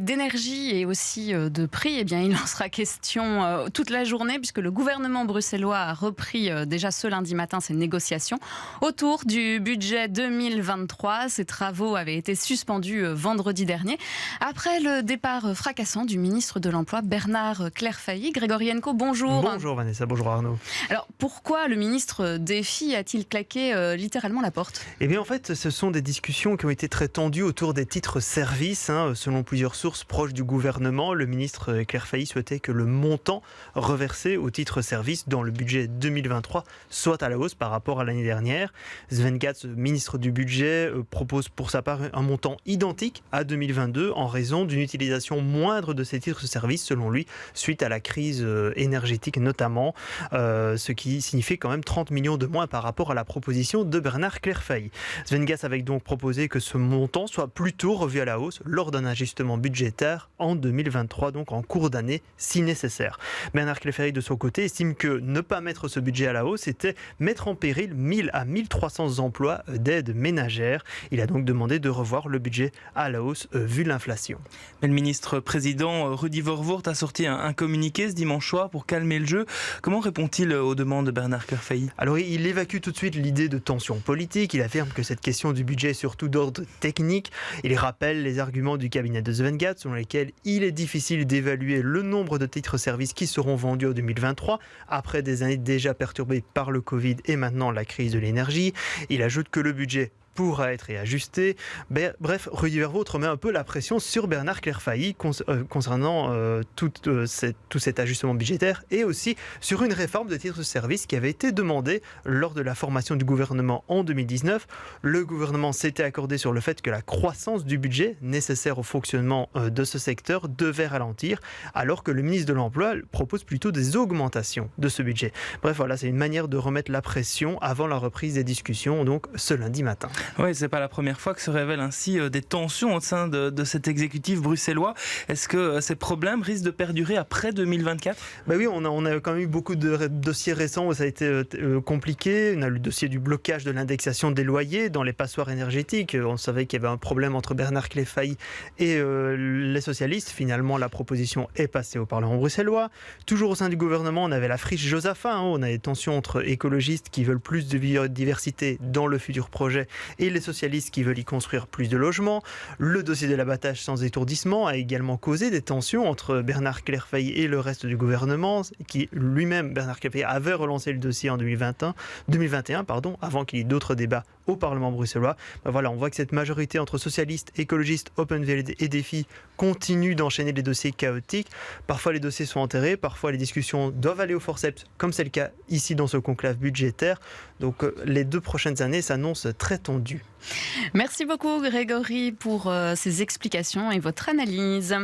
d'énergie et aussi de prix, eh bien, il en sera question toute la journée puisque le gouvernement bruxellois a repris déjà ce lundi matin ses négociations autour du budget 2023. Ces travaux avaient été suspendus vendredi dernier après le départ fracassant du ministre de l'Emploi Bernard Clairfailly. Grégory Henco, bonjour. Bonjour Vanessa, bonjour Arnaud. Alors pourquoi le ministre des Filles a-t-il claqué littéralement la porte ? Eh bien en fait, ce sont des discussions qui ont été très tendues autour des titres-services. Selon plusieurs sources proches du gouvernement, le ministre Clairfailly souhaitait que le montant reversé au titre-service dans le budget 2023 soit à la hausse par rapport à l'année dernière. Sven Gatz, ministre du budget, propose pour sa part un montant identique à 2022 en raison d'une utilisation moindre de ces titres-services, selon lui, suite à la crise énergétique notamment, ce qui signifie quand même 30 millions de moins par rapport à la proposition de Bernard Clairfailly. Sven Gatz avait donc proposé que ce montant soit plutôt revu à la hausse lors d'un ajustement budgétaire en 2023, donc en cours d'année si nécessaire. Bernard Clairfailly de son côté estime que ne pas mettre ce budget à la hausse c'était mettre en péril 1000 à 1300 emplois d'aide ménagère. Il a donc demandé de revoir le budget à la hausse vu l'inflation. Mais le ministre président Rudy Vervoort a sorti un communiqué ce dimanche soir pour calmer le jeu. Comment répond-il aux demandes de Bernard Clairfailly ? Alors il évacue tout de suite l'idée de tension politique. Il affirme que cette question du budget est surtout d'ordre technique. Il rappelle les arguments du cabinet de Sven Gatz selon lesquels il est difficile d'évaluer le nombre de titres-services qui seront vendus en 2023 après des années déjà perturbées par le Covid et maintenant la crise de l'énergie. Il ajoute que le budget pourra être réajusté. Bref, Rudy Vervoort remet un peu la pression sur Bernard Clairfailly concernant tout cet ajustement budgétaire et aussi sur une réforme de titres de service qui avait été demandée lors de la formation du gouvernement en 2019. Le gouvernement s'était accordé sur le fait que la croissance du budget nécessaire au fonctionnement de ce secteur devait ralentir, alors que le ministre de l'Emploi propose plutôt des augmentations de ce budget. Bref, voilà, c'est une manière de remettre la pression avant la reprise des discussions, donc ce lundi matin. Oui, c'est pas la première fois que se révèlent ainsi des tensions au sein de cet exécutif bruxellois. Est-ce que ces problèmes risquent de perdurer après 2024 ? Oui, on a quand même eu beaucoup de dossiers récents où ça a été compliqué. On a eu le dossier du blocage de l'indexation des loyers dans les passoires énergétiques. On savait qu'il y avait un problème entre Bernard Clairfailly et les socialistes. Finalement, la proposition est passée au Parlement bruxellois. Toujours au sein du gouvernement, on avait la friche Josaphin. On a des tensions entre écologistes qui veulent plus de biodiversité dans le futur projet et les socialistes qui veulent y construire plus de logements. Le dossier de l'abattage sans étourdissement a également causé des tensions entre Bernard Clairfailly et le reste du gouvernement, qui lui-même, Bernard Clairfailly, avait relancé le dossier en 2021, avant qu'il y ait d'autres débats au Parlement bruxellois. Voilà, on voit que cette majorité entre socialistes, écologistes, Open VLD et Défi continue d'enchaîner les dossiers chaotiques. Parfois les dossiers sont enterrés, parfois les discussions doivent aller au forceps, comme c'est le cas ici dans ce conclave budgétaire. Donc les 2 prochaines années s'annoncent très tendues. Merci beaucoup Grégory pour ces explications et votre analyse.